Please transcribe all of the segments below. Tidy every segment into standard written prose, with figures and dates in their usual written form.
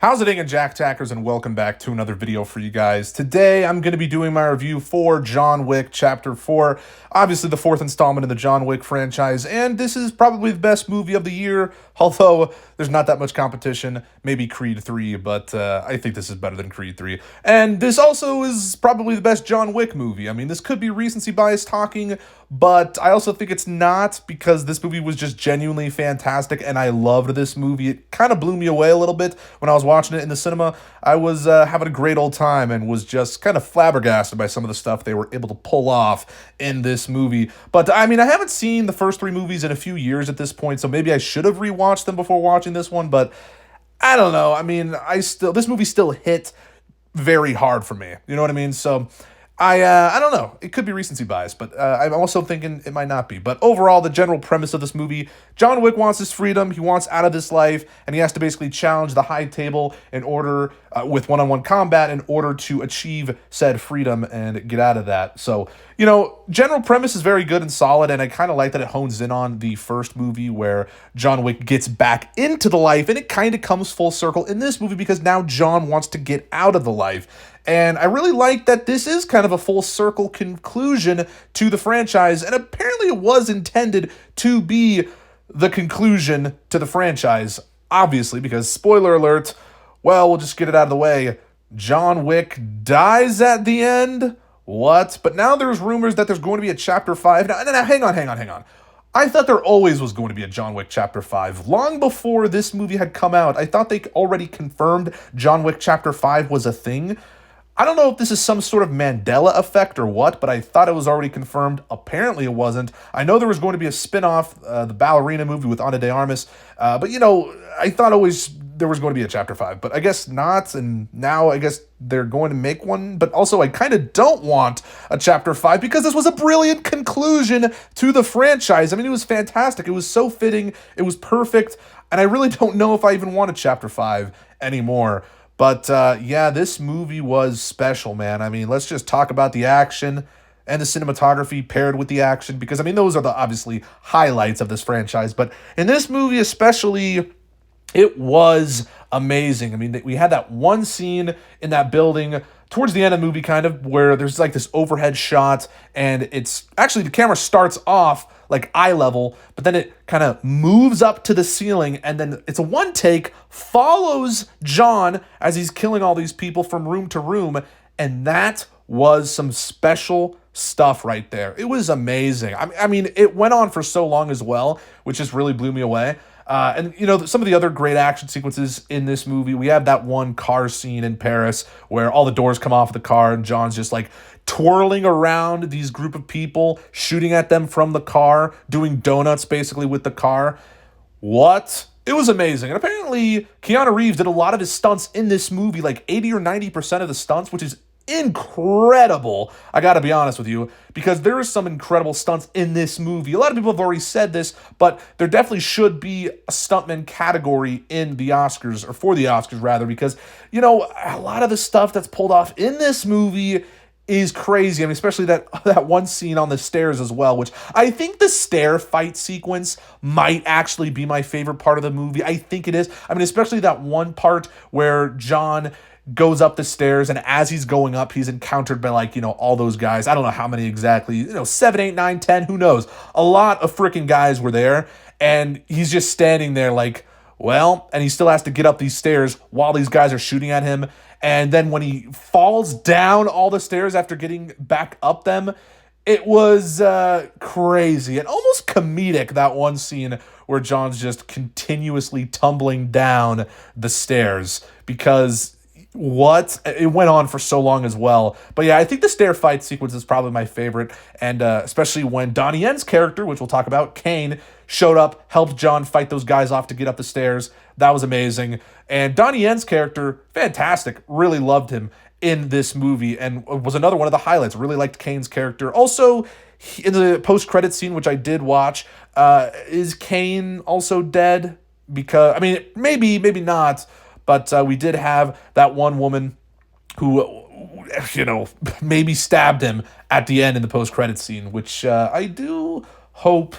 How's it going, Jack Tackers, and welcome back to another video for you guys. Today, I'm going to be doing my review for John Wick Chapter 4, obviously the fourth installment in the John Wick franchise, and this is probably the best movie of the year, although there's not that much competition, maybe Creed 3, but I think this is better than Creed 3. And this also is probably the best John Wick movie. I mean, this could be recency bias talking, but I also think it's not, because this movie was just genuinely fantastic, and I loved this movie. It kind of blew me away a little bit when I was watching it in the cinema. I was having a great old time and was just kind of flabbergasted by some of the stuff they were able to pull off in this movie. But, I mean, I haven't seen the first three movies in a few years at this point, so maybe I should have rewatched them before watching this one, but I don't know. I mean, this movie still hit very hard for me. You know what I mean? So I don't know. It could be recency bias, but I'm also thinking it might not be. But overall, the general premise of this movie, John Wick wants his freedom. He wants out of this life, and he has to basically challenge the high table in order, with one-on-one combat, in order to achieve said freedom and get out of that. So, you know, general premise is very good and solid, and I kind of like that it hones in on the first movie where John Wick gets back into the life, and it kind of comes full circle in this movie because now John wants to get out of the life. And I really like that this is kind of a full circle conclusion to the franchise, and apparently it was intended to be the conclusion to the franchise, obviously, because, spoiler alert, well, we'll just get it out of the way, John Wick dies at the end? What? But now there's rumors that there's going to be a Chapter 5. Now, hang on. I thought there always was going to be a John Wick Chapter 5. Long before this movie had come out, I thought they already confirmed John Wick Chapter 5 was a thing. I don't know if this is some sort of Mandela effect or what, but I thought it was already confirmed. Apparently it wasn't. I know there was going to be a spin-off, the ballerina movie with Ana de Armas, but, you know, I thought always there was going to be a Chapter 5, but I guess not, and now I guess they're going to make one, but also I kind of don't want a Chapter 5 because this was a brilliant conclusion to the franchise. I mean, it was fantastic. It was so fitting. It was perfect, and I really don't know if I even want a Chapter 5 anymore. But, yeah, this movie was special, man. I mean, let's just talk about the action and the cinematography paired with the action, because, I mean, those are the, obviously, highlights of this franchise. But in this movie especially, it was amazing. I mean, we had that one scene in that building towards the end of the movie, kind of, where there's like this overhead shot, and it's actually, the camera starts off like eye level, but then it kind of moves up to the ceiling, and then it's a one take, follows John as he's killing all these people from room to room, and that was some special stuff right there. It was amazing. I mean, it went on for so long as well, which just really blew me away. And, you know, some of the other great action sequences in this movie, we have that one car scene in Paris where all the doors come off the car and John's just like twirling around these group of people, shooting at them from the car, doing donuts basically with the car. What? It was amazing. And apparently Keanu Reeves did a lot of his stunts in this movie, like 80 or 90% of the stunts, which is incredible. I gotta be honest with you, because there is some incredible stunts in this movie. A lot of people have already said this, but there definitely should be a stuntman category in the Oscars, or for the Oscars rather, because, you know, a lot of the stuff that's pulled off in this movie is crazy. I mean, especially that one scene on the stairs as well, which I think the stair fight sequence might actually be my favorite part of the movie. I think it is. I mean, especially that one part where John goes up the stairs, and as he's going up, he's encountered by, like, you know, all those guys. I don't know how many exactly, you know, 7, 8, 9, 10, who knows? A lot of freaking guys were there, and he's just standing there like, well, and he still has to get up these stairs while these guys are shooting at him. And then when he falls down all the stairs after getting back up them, it was crazy and almost comedic, that one scene where John's just continuously tumbling down the stairs, because what? It went on for so long as well. But yeah, I think the stair fight sequence is probably my favorite, and especially when Donnie Yen's character, which we'll talk about, Kane, showed up, helped John fight those guys off to get up the stairs. That was amazing. And Donnie Yen's character, fantastic. Really loved him in this movie, and was another one of the highlights. Really liked Kane's character. Also, in the post-credit scene, which I did watch, is Kane also dead? Because, I mean, maybe not, but we did have that one woman who, you know, maybe stabbed him at the end in the post-credit scene, which I do hope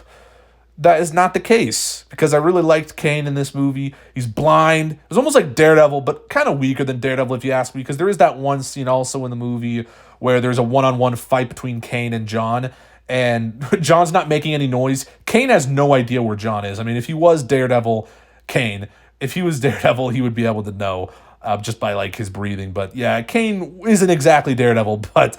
that is not the case, because I really liked Kane in this movie. He's blind. It was almost like Daredevil, but kind of weaker than Daredevil, if you ask me, because there is that one scene also in the movie where there's a one-on-one fight between Kane and John, and John's not making any noise. Kane has no idea where John is. I mean, if he was Daredevil, Kane, if he was Daredevil, he would be able to know just by like his breathing. But yeah, Kane isn't exactly Daredevil, but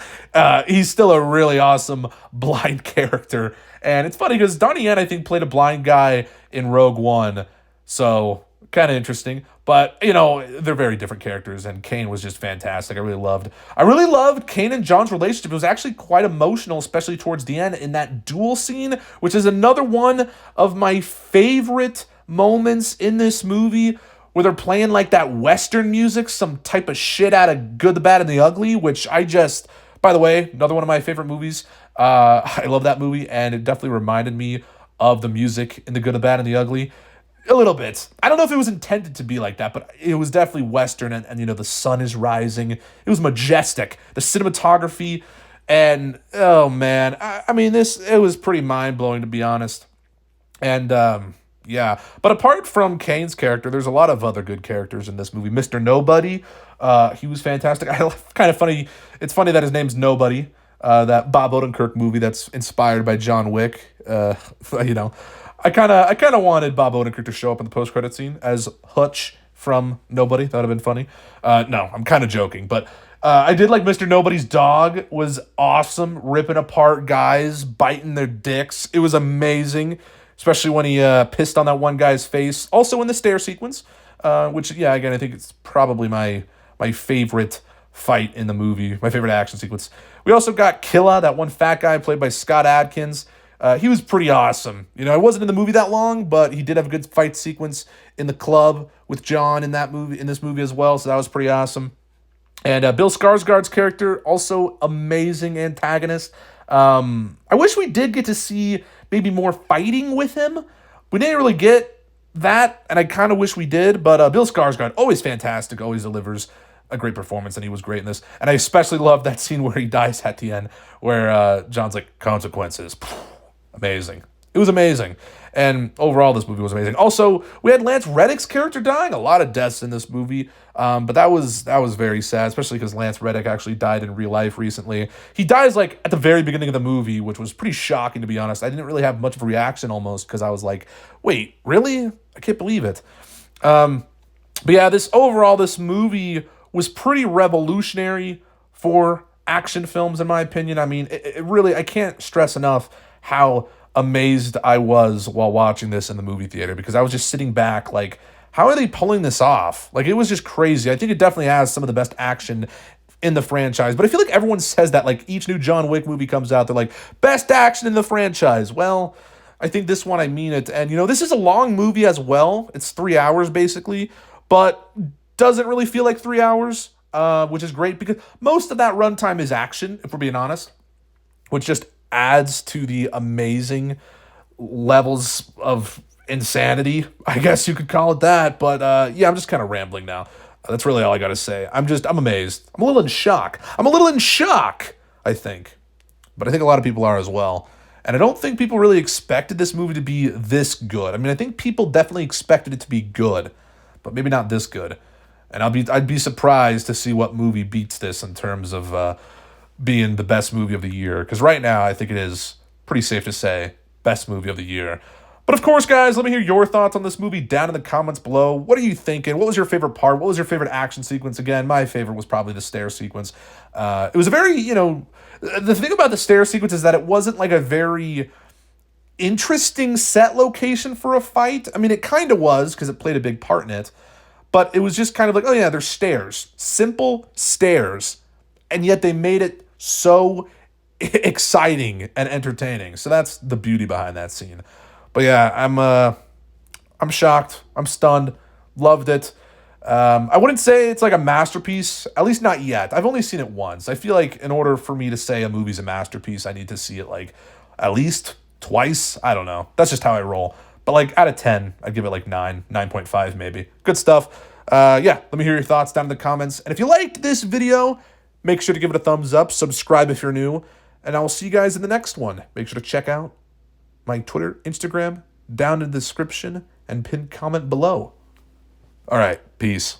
he's still a really awesome blind character. And it's funny because Donnie Yen, I think, played a blind guy in Rogue One, so kind of interesting. But you know, they're very different characters, and Kane was just fantastic. I really loved Kane and John's relationship. It was actually quite emotional, especially towards the end in that duel scene, which is another one of my favorite moments in this movie, where they're playing like that Western music, some type of shit out of Good, the Bad, and the Ugly, which I just, by the way, another one of my favorite movies. I love that movie, and it definitely reminded me of the music in The Good, the Bad, and the Ugly. A little bit. I don't know if it was intended to be like that, but it was definitely Western, and you know, the sun is rising. It was majestic. The cinematography, and oh man, I mean, it was pretty mind-blowing, to be honest. And yeah, but apart from Kane's character, there's a lot of other good characters in this movie. Mr. Nobody, he was fantastic. Kind of funny. It's funny that his name's Nobody. That Bob Odenkirk movie that's inspired by John Wick. You know, I kind of wanted Bob Odenkirk to show up in the post-credit scene as Hutch from Nobody. That would have been funny. No, I'm kind of joking, but I did like Mr. Nobody's dog was awesome, ripping apart guys, biting their dicks. It was amazing, especially when he pissed on that one guy's face. Also in the stair sequence, which, yeah, again, I think it's probably my favorite fight in the movie, my favorite action sequence. We also got Killa, that one fat guy played by Scott Adkins. He was pretty awesome. You know, I wasn't in the movie that long, but he did have a good fight sequence in the club with John in this movie as well, so that was pretty awesome. And Bill Skarsgård's character, also amazing antagonist. I wish we did get to see maybe more fighting with him. We didn't really get that, and I kind of wish we did, but Bill Skarsgård, always fantastic, always delivers a great performance, and he was great in this. And I especially love that scene where he dies at the end, where John's like, consequences. Amazing. It was amazing. And overall, this movie was amazing. Also, we had Lance Reddick's character dying. A lot of deaths in this movie. But that was very sad, especially because Lance Reddick actually died in real life recently. He dies like at the very beginning of the movie, which was pretty shocking, to be honest. I didn't really have much of a reaction almost, because I was like, wait, really? I can't believe it. But yeah, this movie was pretty revolutionary for action films, in my opinion. I mean, it really, I can't stress enough how amazed I was while watching this in the movie theater, because I was just sitting back like, how are they pulling this off? Like, it was just crazy. I think it definitely has some of the best action in the franchise, but I feel like everyone says that, like, each new John Wick movie comes out, they're like, best action in the franchise. Well, I think this one, I mean it. And, you know, this is a long movie as well. It's 3 hours, basically, but doesn't really feel like 3 hours, which is great, because most of that runtime is action, if we're being honest, which just adds to the amazing levels of insanity, I guess you could call it that. But yeah, I'm just kind of rambling now. That's really all I got to say. I'm amazed. I'm a little in shock, I think. But I think a lot of people are as well. And I don't think people really expected this movie to be this good. I mean, I think people definitely expected it to be good, but maybe not this good. And I'd be surprised to see what movie beats this in terms of being the best movie of the year. Because right now, I think it is pretty safe to say best movie of the year. But of course, guys, let me hear your thoughts on this movie down in the comments below. What are you thinking? What was your favorite part? What was your favorite action sequence? Again, my favorite was probably the stair sequence. It was a very, you know, the thing about the stair sequence is that it wasn't like a very interesting set location for a fight. I mean, it kind of was, because it played a big part in it. But it was just kind of like, oh yeah, there's stairs. Simple stairs. And yet they made it so exciting and entertaining. So that's the beauty behind that scene. But yeah, I'm shocked. I'm stunned. Loved it. I wouldn't say it's like a masterpiece, at least not yet. I've only seen it once. I feel like in order for me to say a movie's a masterpiece, I need to see it like at least twice. I don't know. That's just how I roll. But like out of 10, I'd give it like 9.5 maybe. Good stuff. Yeah, let me hear your thoughts down in the comments. And if you liked this video, make sure to give it a thumbs up. Subscribe if you're new. And I will see you guys in the next one. Make sure to check out my Twitter, Instagram, down in the description and pinned comment below. All right, peace.